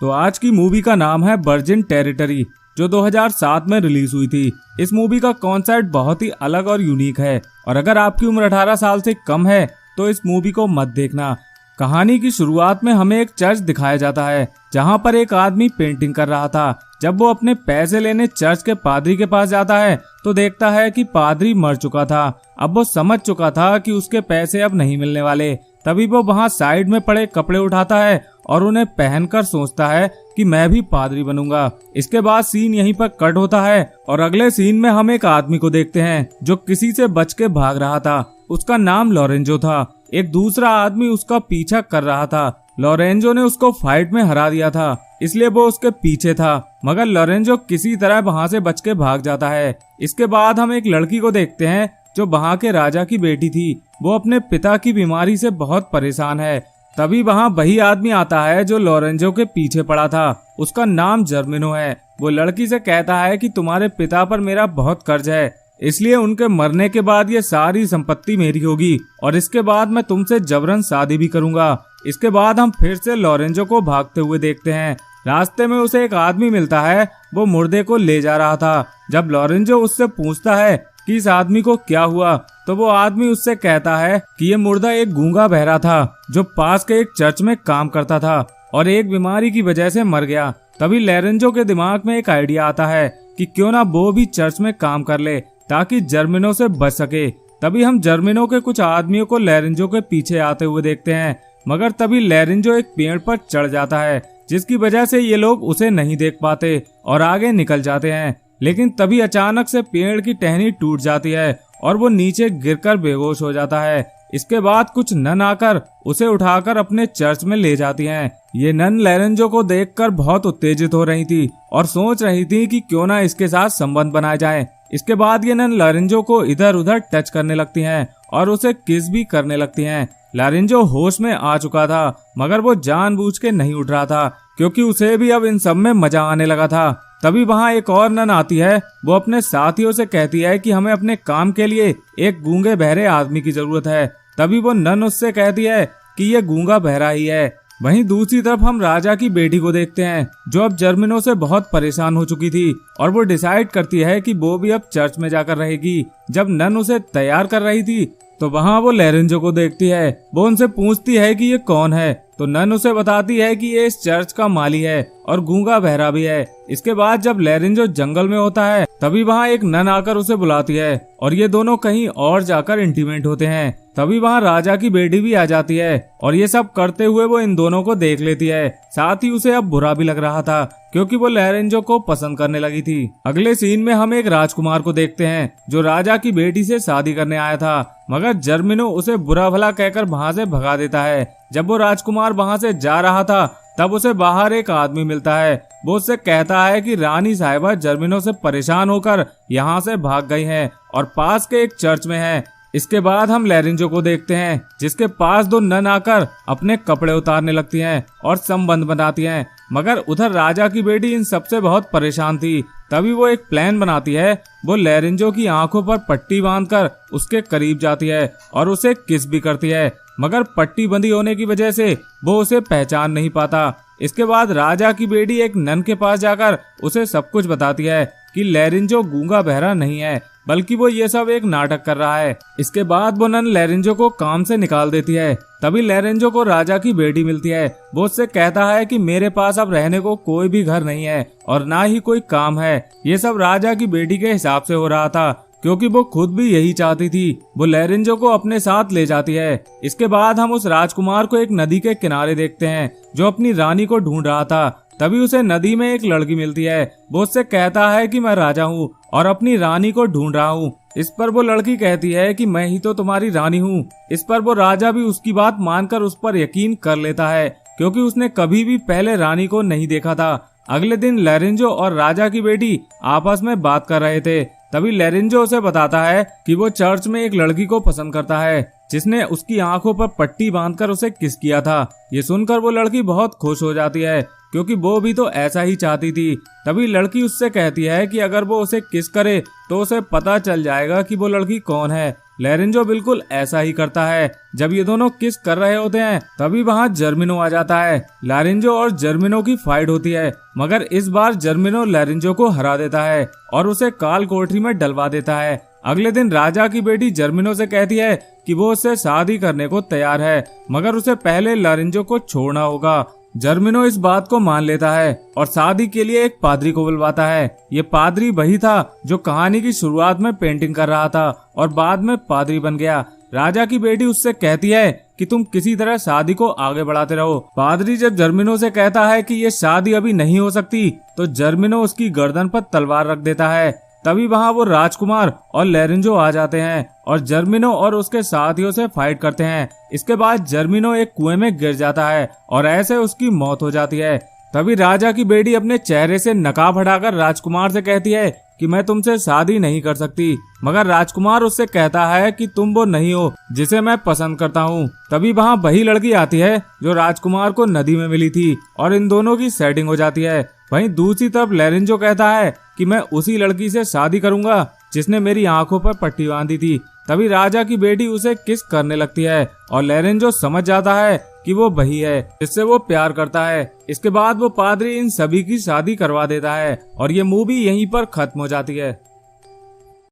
तो आज की मूवी का नाम है वर्जिन टेरिटरी, जो 2007 में रिलीज हुई थी। इस मूवी का कॉन्सेप्ट बहुत ही अलग और यूनिक है, और अगर आपकी उम्र 18 साल से कम है तो इस मूवी को मत देखना। कहानी की शुरुआत में हमें एक चर्च दिखाया जाता है, जहां पर एक आदमी पेंटिंग कर रहा था। जब वो अपने पैसे लेने चर्च के पादरी के पास जाता है तो देखता है कि पादरी मर चुका था। अब वो समझ चुका था कि उसके पैसे अब नहीं मिलने वाले। तभी वो वहां साइड में पड़े कपड़े उठाता है और उन्हें पहनकर सोचता है कि मैं भी पादरी बनूंगा। इसके बाद सीन यहीं पर कट होता है और अगले सीन में हम एक आदमी को देखते हैं जो किसी से बच के भाग रहा था। उसका नाम लोरेंजो था। एक दूसरा आदमी उसका पीछा कर रहा था। लोरेंजो ने उसको फाइट में हरा दिया था, इसलिए वो उसके पीछे था, मगर लोरेंजो किसी तरह वहां से बच के भाग जाता है। इसके बाद हम एक लड़की को देखते हैं जो वहां के राजा की बेटी थी। वो अपने पिता की बीमारी से बहुत परेशान है। तभी वहां वही आदमी आता है जो लोरेंजो के पीछे पड़ा था। उसका नाम जर्मिनो है। वो लड़की से कहता है कि तुम्हारे पिता पर मेरा बहुत कर्ज है, इसलिए उनके मरने के बाद ये सारी संपत्ति मेरी होगी और इसके बाद मैं तुमसे जबरन शादी भी करूंगा। इसके बाद हम फिर से लोरेंजो को भागते हुए देखते हैं। रास्ते में उसे एक आदमी मिलता है, वो मुर्दे को ले जा रहा था। जब लोरेंजो उससे पूछता है कि इस आदमी को क्या हुआ, तो वो आदमी उससे कहता है कि ये मुर्दा एक गूंगा बहरा था जो पास के एक चर्च में काम करता था और एक बीमारी की वजह से मर गया। तभी लोरेंजो के दिमाग में एक आइडिया आता है कि क्यों ना वो भी चर्च में काम कर ले ताकि जर्मिनो से बच सके। तभी हम जर्मिनो के कुछ आदमियों को लोरेंजो के पीछे आते हुए देखते हैं, मगर तभी लोरेंजो एक पेड़ पर चढ़ जाता है, जिसकी वजह से ये लोग उसे नहीं देख पाते और आगे निकल जाते हैं। लेकिन तभी अचानक से पेड़ की टहनी टूट जाती है और वो नीचे गिरकर बेहोश हो जाता है। इसके बाद कुछ नन आकर उसे उठाकर अपने चर्च में ले जाती हैं। ये नन लोरेंजो को देखकर बहुत उत्तेजित हो रही थी और सोच रही थी कि क्यों ना इसके साथ संबंध बनाया जाए। इसके बाद ये नन लोरेंजो को इधर उधर टच करने लगती हैं और उसे किस भी करने लगती हैं। लोरेंजो होश में आ चुका था, मगर वो जानबूझ के नहीं उठ रहा था क्योंकि उसे भी अब इन सब में मजा आने लगा था। तभी वहाँ एक और नन आती है। वो अपने साथियों से कहती है कि हमें अपने काम के लिए एक गूंगे बहरे आदमी की जरूरत है। तभी वो नन उससे कहती है कि ये गूंगा बहरा ही है। वहीं दूसरी तरफ हम राजा की बेटी को देखते हैं, जो अब जर्मिनो से बहुत परेशान हो चुकी थी और वो डिसाइड करती है कि वो भी अब चर्च में जाकर रहेगी। जब नन उसे तैयार कर रही थी तो वहाँ वो लोरेंजो को देखती है। वो उनसे पूछती है कि ये कौन है, तो नन उसे बताती है कि ये इस चर्च का माली है और गूंगा बहरा भी है। इसके बाद जब लोरेंजो जंगल में होता है तभी वहाँ एक नन आकर उसे बुलाती है और ये दोनों कहीं और जाकर इंटीमेट होते हैं। तभी वहाँ राजा की बेटी भी आ जाती है और ये सब करते हुए वो इन दोनों को देख लेती है। साथ ही उसे अब बुरा भी लग रहा था क्योंकि वो लोरेंजो को पसंद करने लगी थी। अगले सीन में हम एक राजकुमार को देखते हैं जो राजा की बेटी से शादी करने आया था, मगर जर्मिनो उसे बुरा भला कहकर वहाँ से भगा देता है। जब वो राजकुमार वहाँ से जा रहा था तब उसे बाहर एक आदमी मिलता है। वो उससे कहता है कि रानी साहिबा जर्मिनो से परेशान होकर यहाँ से भाग गई हैं और पास के एक चर्च में है। इसके बाद हम लोरेंजो को देखते हैं जिसके पास दो नन आकर अपने कपड़े उतारने लगती हैं और संबंध बनाती हैं, मगर उधर राजा की बेटी इन सबसे बहुत परेशान थी। तभी वो एक प्लान बनाती है। वो लोरेंजो की आंखों पर पट्टी बांधकर उसके करीब जाती है और उसे किस भी करती है, मगर पट्टी बंधी होने की वजह से वो उसे पहचान नहीं पाता। इसके बाद राजा की बेटी एक नन के पास जाकर उसे सब कुछ बताती है कि लोरेंजो गूंगा बहरा नहीं है, बल्कि वो ये सब एक नाटक कर रहा है। इसके बाद वो नन लोरेंजो को काम से निकाल देती है। तभी लोरेंजो को राजा की बेटी मिलती है। वो उससे कहता है कि मेरे पास अब रहने को कोई भी घर नहीं है और ना ही कोई काम है। ये सब राजा की बेटी के हिसाब से हो रहा था क्योंकि वो खुद भी यही चाहती थी। वो लोरेंजो को अपने साथ ले जाती है। इसके बाद हम उस राजकुमार को एक नदी के किनारे देखते हैं जो अपनी रानी को ढूंढ रहा था। तभी उसे नदी में एक लड़की मिलती है। वो उससे कहता है कि मैं राजा हूँ और अपनी रानी को ढूंढ रहा हूँ। इस पर वो लड़की कहती है कि मैं ही तो तुम्हारी रानी हूँ। इस पर वो राजा भी उसकी बात मानकर उस पर यकीन कर लेता है क्योंकि उसने कभी भी पहले रानी को नहीं देखा था। अगले दिन लोरेंजो और राजा की बेटी आपस में बात कर रहे थे। तभी लोरेंजो उसे बताता है कि वो चर्च में एक लड़की को पसंद करता है जिसने उसकी आंखों पर पट्टी बांधकर उसे किस किया था। ये सुनकर वो लड़की बहुत खुश हो जाती है क्योंकि वो भी तो ऐसा ही चाहती थी। तभी लड़की उससे कहती है कि अगर वो उसे किस करे तो उसे पता चल जाएगा कि वो लड़की कौन है। लॉरेंजो बिल्कुल ऐसा ही करता है। जब ये दोनों किस कर रहे होते हैं तभी वहाँ जर्मिनो आ जाता है। लॉरेंजो और जर्मिनो की फाइट होती है, मगर इस बार जर्मिनो लॉरेंजो को हरा देता है और उसे काल कोठरी में डलवा देता है। अगले दिन राजा की बेटी जर्मिनो से कहती है कि वो उससे शादी करने को तैयार है, मगर उसे पहले लॉरेंजो को छोड़ना होगा। जर्मिनो इस बात को मान लेता है और शादी के लिए एक पादरी को बुलवाता है। ये पादरी वही था जो कहानी की शुरुआत में पेंटिंग कर रहा था और बाद में पादरी बन गया। राजा की बेटी उससे कहती है कि तुम किसी तरह शादी को आगे बढ़ाते रहो। पादरी जब जर्मिनो से कहता है कि ये शादी अभी नहीं हो सकती तो जर्मिनो उसकी गर्दन पर तलवार रख देता है। तभी वहाँ वो राजकुमार और लॉरेंजो आ जाते हैं और जर्मिनो और उसके साथियों से फाइट करते हैं। इसके बाद जर्मिनो एक कुएं में गिर जाता है और ऐसे उसकी मौत हो जाती है। तभी राजा की बेटी अपने चेहरे से नकाब हटाकर राजकुमार से कहती है कि मैं तुमसे शादी नहीं कर सकती, मगर राजकुमार उससे कहता है कि तुम वो नहीं हो जिसे मैं पसंद करता हूँ। तभी वहाँ वही लड़की आती है जो राजकुमार को नदी में मिली थी और इन दोनों की सेटिंग हो जाती है। वहीं दूसरी तरफ लॉरेंजो कहता है कि मैं उसी लड़की से शादी करूंगा जिसने मेरी आंखों पर पट्टी बांधी थी। तभी राजा की बेटी उसे किस करने लगती है और लॉरेंजो समझ जाता है कि वो वही है जिससे वो प्यार करता है। इसके बाद वो पादरी इन सभी की शादी करवा देता है और ये मूवी यहीं पर खत्म हो जाती है।